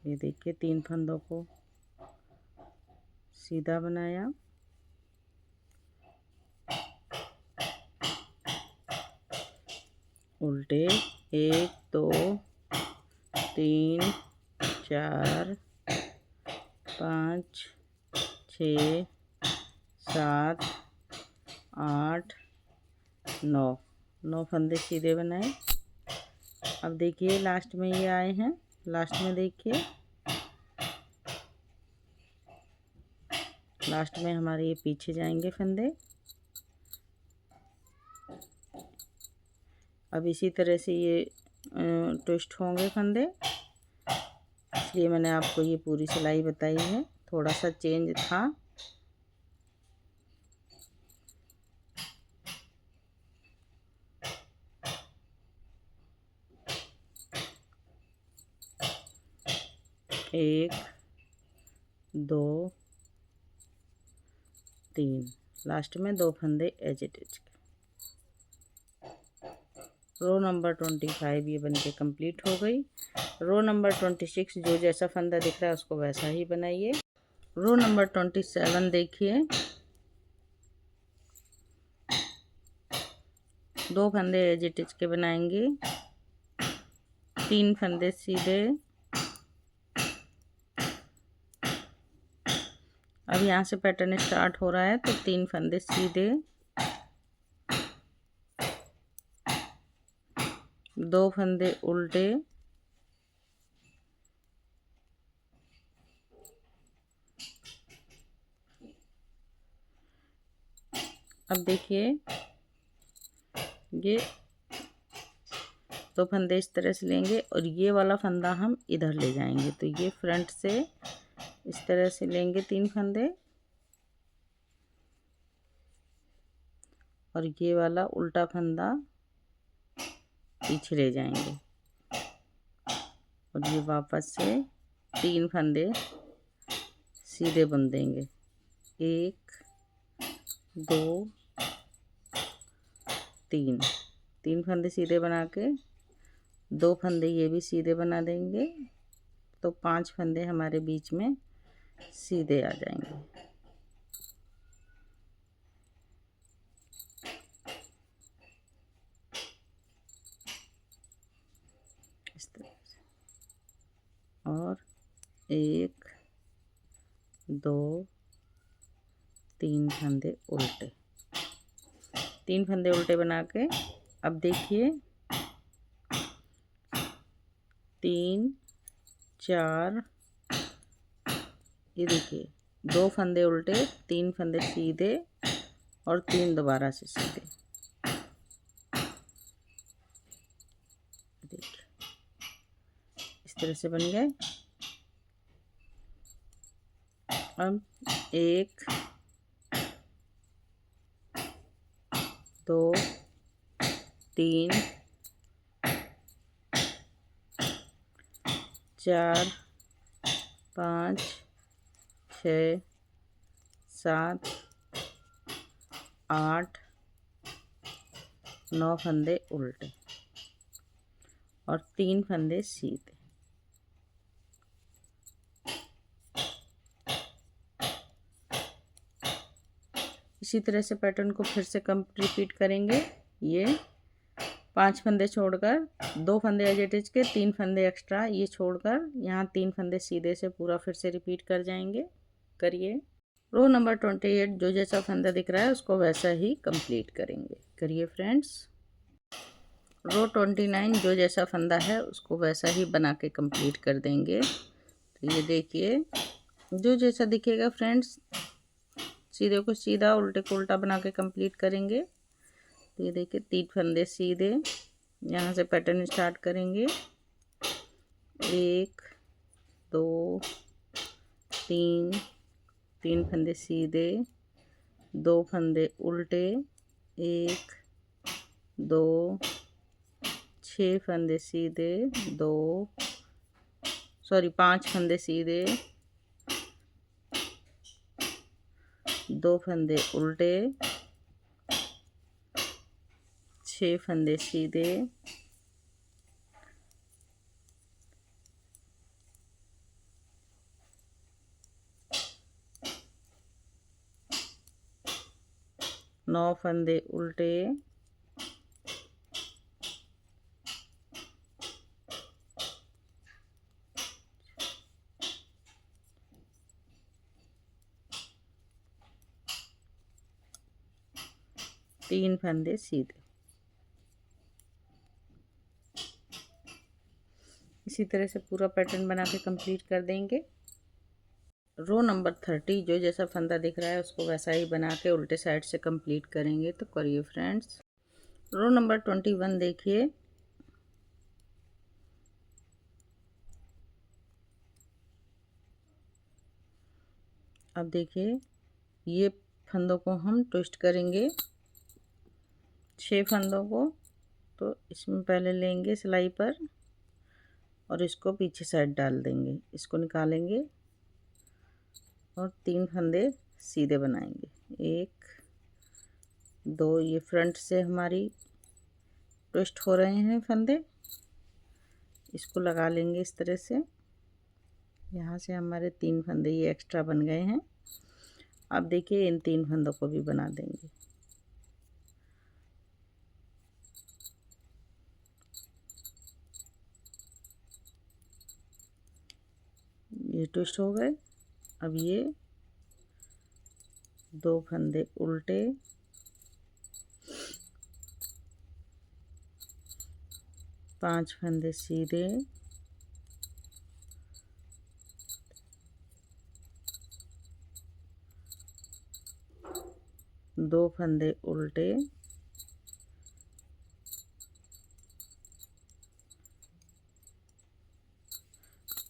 ये देखिए 3 फंदों को सीधा बनाया। उल्टे 1 2 3 4 5 6 7 8 9 फंदे सीधे बनाए। अब देखिए लास्ट में ये आए हैं, लास्ट में देखिए लास्ट में हमारे ये पीछे जाएंगे फंदे। अब इसी तरह से ये ट्विस्ट होंगे फंदे, इसलिए मैंने आपको ये पूरी सिलाई बताई है, थोड़ा सा चेंज था। एक 2 3 लास्ट में 2 फंदे as it is. Row number 25 ये बन के कम्प्लीट हो गई। रो नंबर 26 जो जैसा फंदा दिख रहा है उसको वैसा ही बनाइए। रो नंबर 27 देखिए, 2 फंदे एज इट इज के बनाएंगे, 3 फंदे सीधे। अब यहाँ से पैटर्न स्टार्ट हो रहा है तो 3 फंदे सीधे, 2 फंदे उल्टे, अब देखिए ये 2 फंदे इस तरह से लेंगे और ये वाला फंदा हम इधर ले जाएंगे। तो ये फ्रंट से इस तरह से लेंगे 3 फंदे और ये वाला उल्टा फंदा पीछे ले जाएंगे और ये वापस से 3 फंदे सीधे बुन देंगे। 1 2 3 फंदे सीधे बना के 2 फंदे ये भी सीधे बना देंगे तो 5 फंदे हमारे बीच में सीधे आ जाएंगे। इस तरह से और 1 2 3 फंदे उल्टे, 3 फंदे उल्टे बना के अब देखिए 3 4, ये देखिए 2 फंदे उल्टे, 3 फंदे सीधे और 3 दोबारा से सीधे। देखिए इस तरह से बन गए। अब 1 2 3 4 5 6 7 8 9 फंदे उल्टे और 3 फंदे सीधे। इसी तरह से पैटर्न को फिर से रिपीट करेंगे। ये 5 फंदे छोड़कर 2 फंदे एज इट इज के, 3 फंदे एक्स्ट्रा ये छोड़कर यहाँ 3 फंदे सीधे से पूरा फिर से रिपीट कर जाएंगे। करिए। रो नंबर 28 जो जैसा फंदा दिख रहा है उसको वैसा ही कंप्लीट करेंगे। करिए फ्रेंड्स। रो 29 जो जैसा फंदा है उसको वैसा ही बना के कंप्लीट कर देंगे। तो ये देखिए जो जैसा दिखेगा फ्रेंड्स, सीधे को सीधा उल्टे को उल्टा बना के कंप्लीट करेंगे। तो ये देखिए 3 फंदे सीधे, यहाँ से पैटर्न स्टार्ट करेंगे। 1 2 3 फंदे सीधे, 2 फंदे उल्टे, 1 2 6 फंदे सीधे, 5 फंदे सीधे, 2 फंदे उल्टे, 6 फंदे सीधे, 9 फंदे उल्टे, 3 फंदे सीधे। इसी तरह से पूरा पैटर्न बना के कंप्लीट कर देंगे। रो नंबर 30 जो जैसा फंदा दिख रहा है उसको वैसा ही बना के उल्टे साइड से कंप्लीट करेंगे। तो करिए फ्रेंड्स। रो नंबर 21 देखिए, अब देखिए ये फंदों को हम ट्विस्ट करेंगे 6 फंदों को। तो इसमें पहले लेंगे सिलाई पर और इसको पीछे साइड डाल देंगे, इसको निकालेंगे और 3 फंदे सीधे बनाएंगे। 1 2, ये फ्रंट से हमारी ट्विस्ट हो रहे हैं फंदे, इसको लगा लेंगे इस तरह से। यहाँ से हमारे 3 फंदे ये एक्स्ट्रा बन गए हैं। अब देखिए इन 3 फंदों को भी बना देंगे। ये ट्विस्ट हो गए। अब ये 2 फंदे उल्टे, 5 फंदे सीधे, 2 फंदे उल्टे,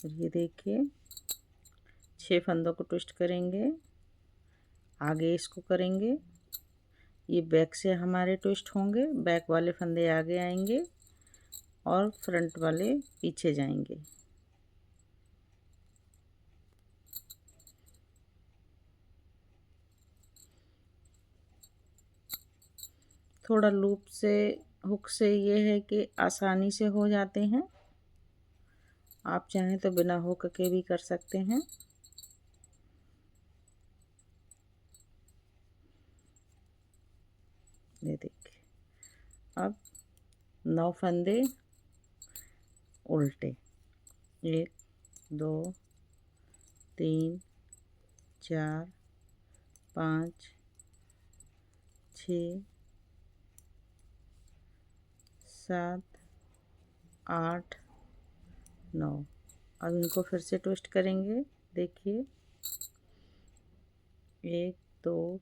ये देखिए 6 फंदों को ट्विस्ट करेंगे, आगे इसको करेंगे, ये बैक से हमारे ट्विस्ट होंगे, बैक वाले फंदे आगे आएंगे और फ्रंट वाले पीछे जाएंगे। थोड़ा लूप से, हुक से ये है कि आसानी से हो जाते हैं। आप चाहें तो बिना हुक के भी कर सकते हैं। ये देखिए अब 9 फंदे उल्टे, 1 2 3 4 5 6 7 8 9। अब इनको फिर से ट्विस्ट करेंगे। देखिए 1 2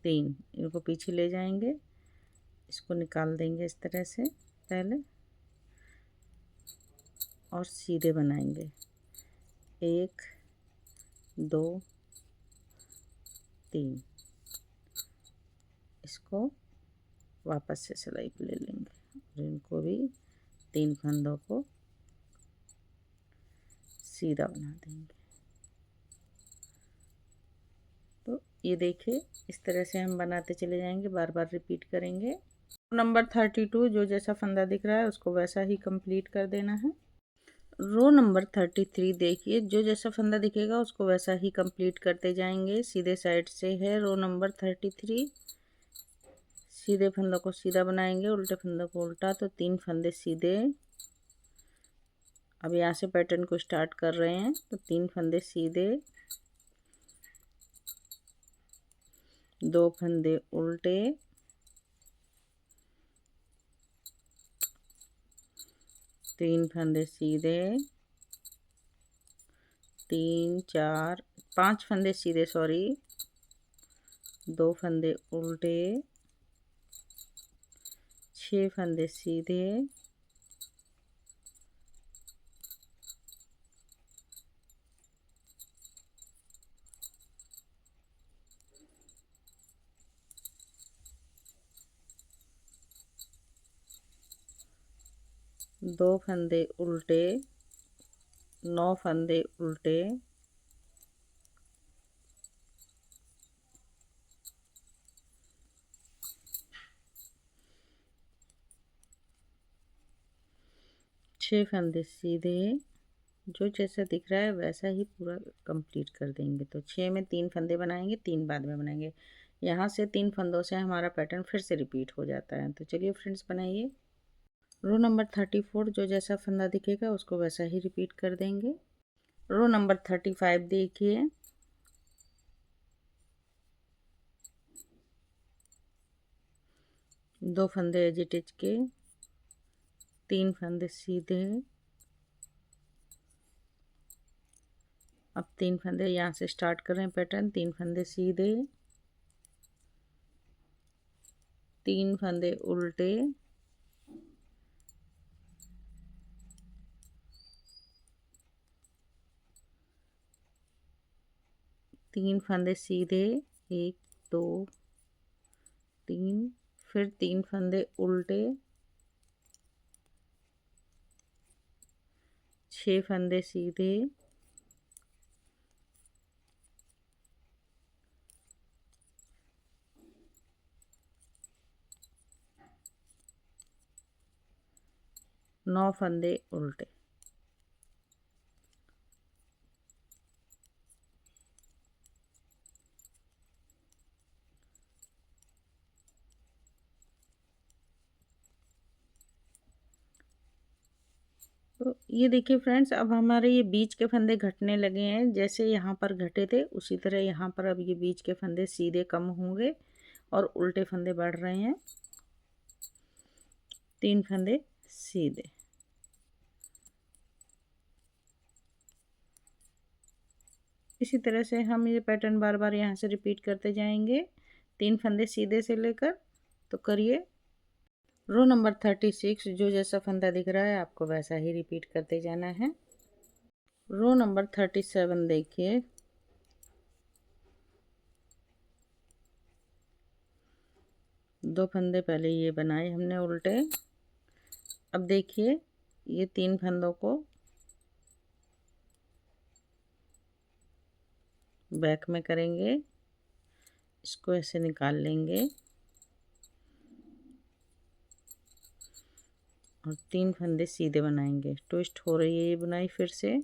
3, इनको पीछे ले जाएंगे, इसको निकाल देंगे इस तरह से पहले और सीधे बनाएंगे। 1 2 3, इसको वापस से सिलाई पे ले लेंगे और इनको भी 3 फंदों को सीधा बना देंगे। तो ये देखिए इस तरह से हम बनाते चले जाएंगे, बार बार रिपीट करेंगे। नंबर 32 जो जैसा फंदा दिख रहा है उसको वैसा ही कंप्लीट कर देना है। रो नंबर 33 देखिए जो जैसा फंदा दिखेगा उसको वैसा ही कंप्लीट करते जाएंगे। सीधे साइड से है रो नंबर 33, सीधे फंदों को सीधा बनाएंगे, उल्टे फंदों को उल्टा, तो 3 फंदे सीधे। अब यहाँ से पैटर्न को स्टार्ट कर रहे हैं, तो 3 फंदे सीधे, 2 फंदे उल्टे, 3 फंदे सीधे, 3 4 5 फंदे सीधे, सॉरी, 2 फंदे उल्टे, 6 फंदे सीधे, 2 फंदे उल्टे, 9 फंदे उल्टे, 6 फंदे सीधे। जो जैसा दिख रहा है वैसा ही पूरा कंप्लीट कर देंगे। तो 6 में 3 फंदे बनाएंगे, 3 बाद में बनाएंगे। यहाँ से 3 फंदों से हमारा पैटर्न फिर से रिपीट हो जाता है। तो चलिए फ्रेंड्स बनाइए। रो नंबर 34 जो जैसा फंदा दिखेगा उसको वैसा ही रिपीट कर देंगे। रो नंबर 35 देखिए, दो फंदे एज इट इज के, 3 फंदे सीधे। अब 3 फंदे यहाँ से स्टार्ट कर रहे हैं पैटर्न, 3 फंदे सीधे, 3 फंदे उल्टे, 3 फंदे सीधे, 1 2 3, फिर 3 फंदे उल्टे, 6 फंदे सीधे, 9 फंदे उल्टे। तो ये देखिए फ्रेंड्स, अब हमारे ये बीच के फंदे घटने लगे हैं। जैसे यहाँ पर घटे थे उसी तरह यहाँ पर अब ये बीच के फंदे सीधे कम होंगे और उल्टे फंदे बढ़ रहे हैं। 3 फंदे सीधे। इसी तरह से हम ये पैटर्न बार बार यहाँ से रिपीट करते जाएंगे, 3 फंदे सीधे से लेकर। तो करिए। रो नंबर 36 जो जैसा फंदा दिख रहा है आपको वैसा ही रिपीट करते जाना है। रो नंबर 37 देखिए, दो फंदे पहले ये बनाए हमने उल्टे। अब देखिए ये 3 फंदों को बैक में करेंगे, इसको ऐसे निकाल लेंगे और 3 फंदे सीधे बनाएंगे। ट्विस्ट हो रही है ये बुनाई फिर से।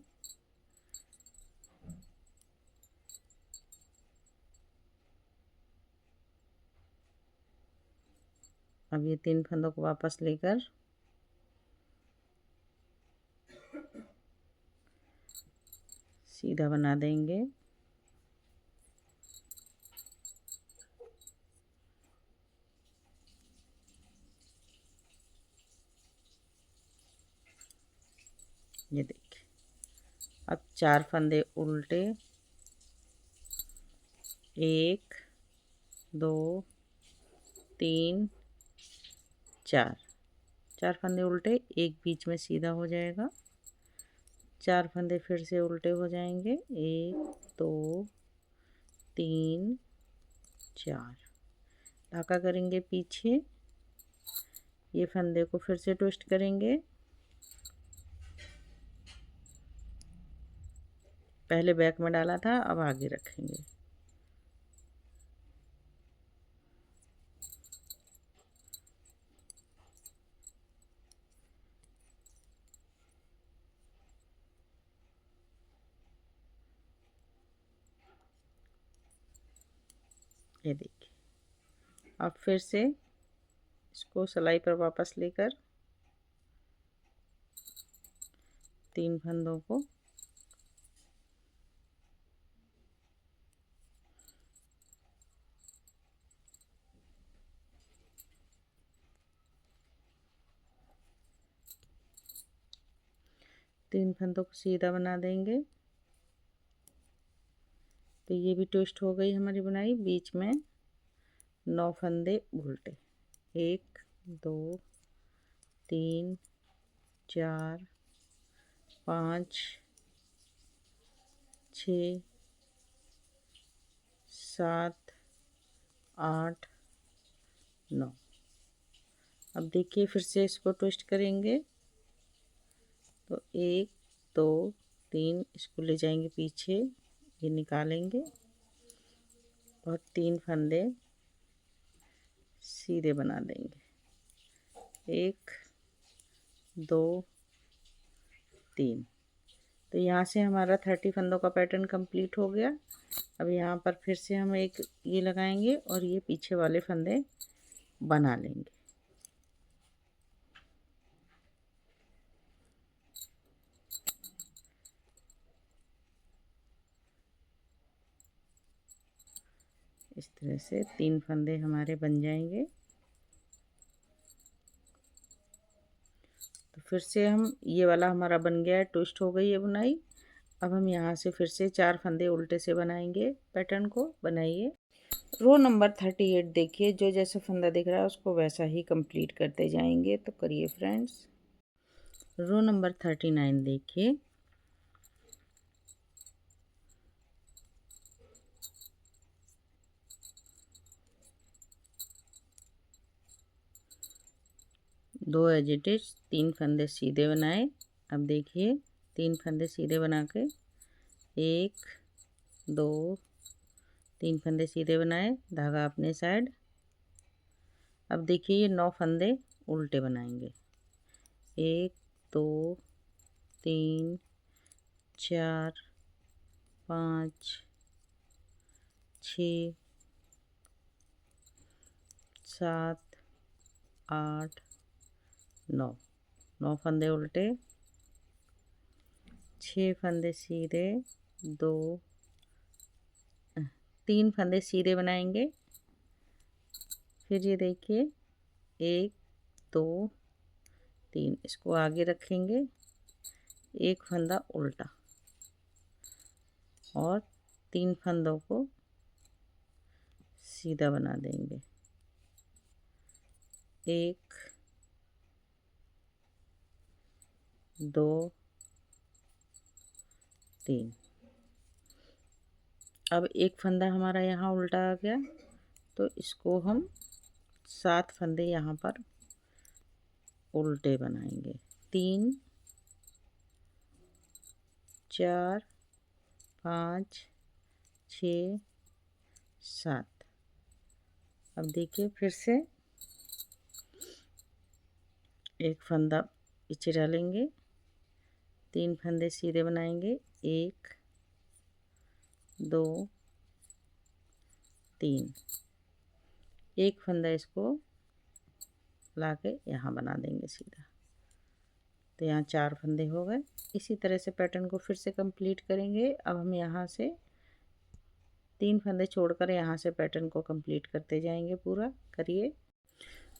अब ये 3 फंदों को वापस लेकर सीधा बना देंगे। ये देखिए, अब 4 फंदे उल्टे, 1 2 3 4। 4 फंदे उल्टे, एक बीच में सीधा हो जाएगा। 4 फंदे फिर से उल्टे हो जाएंगे, 1 2 3 4। धागा करेंगे पीछे, ये फंदे को फिर से ट्विस्ट करेंगे। पहले बैक में डाला था, अब आगे रखेंगे। ये देखिए, अब फिर से इसको सिलाई पर वापस लेकर 3 फंदों को सीधा बना देंगे। तो ये भी ट्विस्ट हो गई हमारी बुनाई। बीच में 9 फंदे उल्टे, 1 2 3 4 5 6 7 8 9। अब देखिए फिर से इसको ट्विस्ट करेंगे। तो 1 2 3 इसको ले जाएंगे पीछे, ये निकालेंगे और 3 फंदे सीधे बना देंगे, 1 2 3। तो यहाँ से हमारा 30 फंदों का पैटर्न कंप्लीट हो गया। अब यहाँ पर फिर से हम एक ये लगाएंगे और ये पीछे वाले फंदे बना लेंगे। इस तरह से 3 फंदे हमारे बन जाएंगे। तो फिर से हम ये वाला हमारा बन गया है, ट्विस्ट हो गई है बुनाई। अब हम यहाँ से फिर से 4 फंदे उल्टे से बनाएंगे। पैटर्न को बनाइए। रो नंबर 38 देखिए, जो जैसा फंदा दिख रहा है उसको वैसा ही कंप्लीट करते जाएंगे। तो करिए फ्रेंड्स। रो नंबर 39 देखिए, दो एजिटेज 3 फंदे सीधे बनाए। अब देखिए 3 फंदे सीधे बना के 1 2 3 फंदे सीधे बनाए, धागा अपने साइड। अब देखिए ये 9 फंदे उल्टे बनाएंगे, 1 2 3 4 5 6 7 8 9 9 फंदे उल्टे, 6 फंदे सीधे, 2 3 फंदे सीधे बनाएंगे। फिर ये देखिए 1 2 3, इसको आगे रखेंगे, एक फंदा उल्टा और 3 फंदों को सीधा बना देंगे। 1 2 3। अब एक फंदा हमारा यहाँ उल्टा आ गया, तो इसको हम 7 फंदे यहाँ पर उल्टे बनाएंगे। 3 4 5 6 7। अब देखिए फिर से एक फंदा पीछे डालेंगे, 3 फंदे सीधे बनाएंगे, 1 2 3, एक फंदा इसको लाके यहाँ बना देंगे सीधा। तो यहाँ 4 फंदे हो गए। इसी तरह से पैटर्न को फिर से कंप्लीट करेंगे। अब हम यहाँ से 3 फंदे छोड़कर यहाँ से पैटर्न को कंप्लीट करते जाएंगे। पूरा करिए।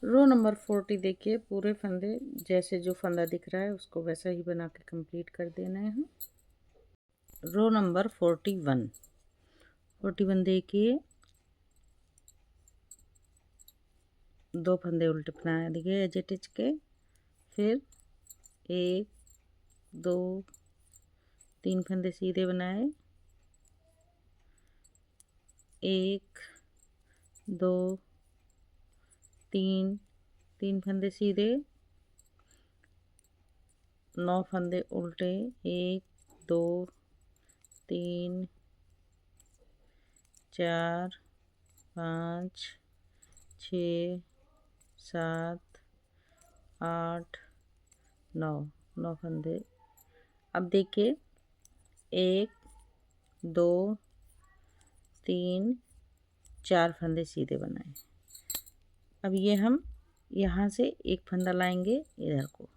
रो नंबर 40 देखिए, पूरे फंदे जैसे जो फंदा दिख रहा है उसको वैसा ही बना के कंप्लीट कर देना है। रो नंबर 41 देखिए, 2 फंदे उल्टे बना दिए एज इट इज के, फिर 1 2 3 फंदे सीधे बनाए, 1 2 3 3 फंदे सीधे, 9 फंदे उल्टे, 1 2 3 4 5 6 7 8 9 9 फंदे। अब देखिए 1 2 3 4 फंदे सीधे बनाए। अब ये हम यहाँ से एक फंदा लाएंगे इधर को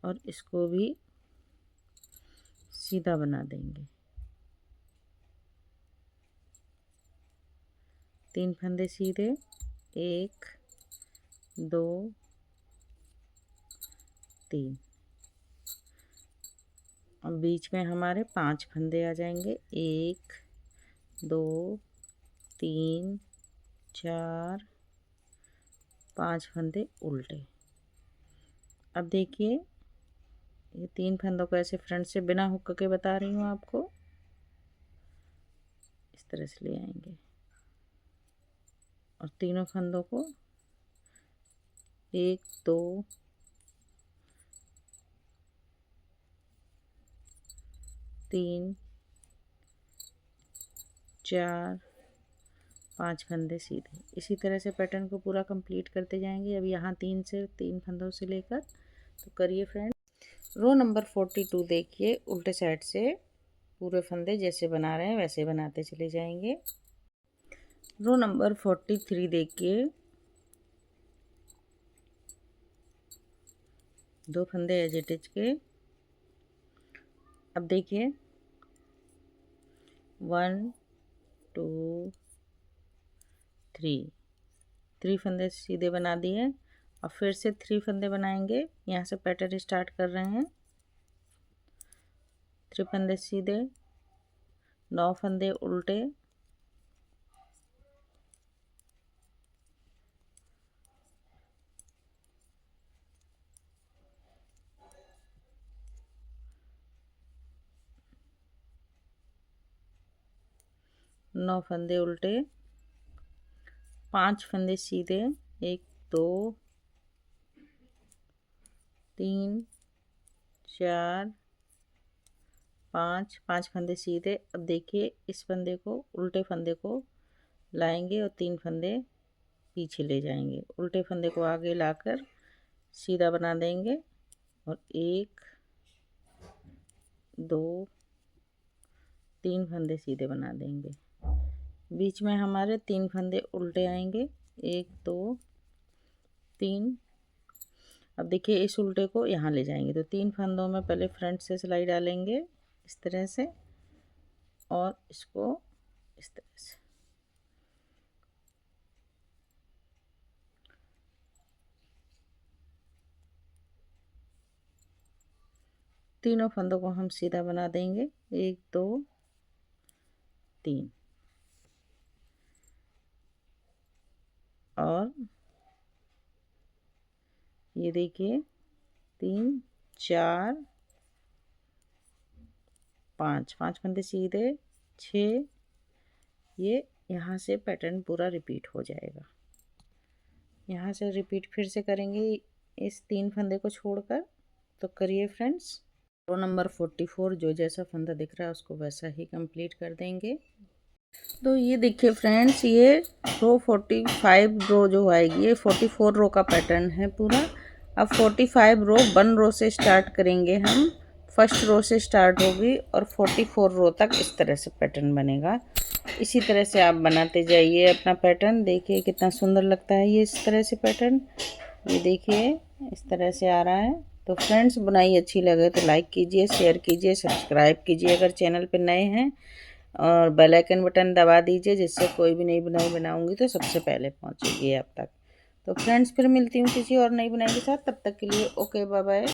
और इसको भी सीधा बना देंगे। 3 फंदे सीधे, 1 2 3। अब बीच में हमारे 5 फंदे आ जाएंगे, 1 2 3 4 5 फंदे उल्टे। अब देखिए ये 3 फंदों को ऐसे फ्रंट से बिना हुक के बता रही हूँ आपको, इस तरह से ले आएंगे और तीनों फंदों को 1 2 3 4 5 फंदे सीधे। इसी तरह से पैटर्न को पूरा कंप्लीट करते जाएंगे। अब यहाँ 3 फंदों से लेकर, तो करिए फ्रेंड। रो नंबर 42 देखिए, उल्टे साइड से पूरे फंदे जैसे बना रहे हैं वैसे बनाते चले जाएंगे। रो नंबर 43 देखिए, 2 फंदे एज इट इज के। अब देखिए 1 2 3 फंदे सीधे बना दिए। अब फिर से 3 फंदे बनाएंगे। यहाँ से पैटर्न स्टार्ट कर रहे हैं। 3 फंदे सीधे, 9 फंदे उल्टे, 9 फंदे उल्टे, 5 फंदे सीधे, 1 2 3 4 5 फंदे सीधे। अब देखिए इस फंदे को, उल्टे फंदे को लाएंगे और 3 फंदे पीछे ले जाएंगे, उल्टे फंदे को आगे लाकर सीधा बना देंगे और 1 2 3 फंदे सीधे बना देंगे। बीच में हमारे 3 फंदे उल्टे आएंगे, 1 2 3। अब देखिए इस उल्टे को यहाँ ले जाएंगे तो 3 फंदों में पहले फ्रंट से सिलाई डालेंगे इस तरह से और इसको इस तरह से। तीनों फंदों को हम सीधा बना देंगे, 1 2 3 और ये देखिए 3 4 5 फंदे सीधे, 6। ये यहाँ से पैटर्न पूरा रिपीट हो जाएगा। यहाँ से रिपीट फिर से करेंगे इस 3 फंदे को छोड़कर। तो करिए फ्रेंड्स। रो नंबर 44 जो जैसा फंदा दिख रहा है उसको वैसा ही कंप्लीट कर देंगे। तो ये देखिए फ्रेंड्स, ये रो 45 रो जो आएगी ये 44 रो का पैटर्न है पूरा। अब 45 रो 1 रो से स्टार्ट करेंगे हम, फर्स्ट रो से स्टार्ट होगी और 44 रो तक इस तरह से पैटर्न बनेगा। इसी तरह से आप बनाते जाइए अपना पैटर्न। देखिए कितना सुंदर लगता है ये इस तरह से पैटर्न। ये देखिए इस तरह से आ रहा है। तो फ्रेंड्स, बुनाई अच्छी लगे तो लाइक कीजिए, शेयर कीजिए, सब्सक्राइब कीजिए अगर चैनल पर नए हैं, और बेल आइकन बटन दबा दीजिए जिससे कोई भी नई बुनाई बनाऊंगी तो सबसे पहले पहुंचेगी आप तक। तो फ्रेंड्स, फिर मिलती हूँ किसी और नई बुनाई के साथ। तब तक के लिए ओके, बाय बाय।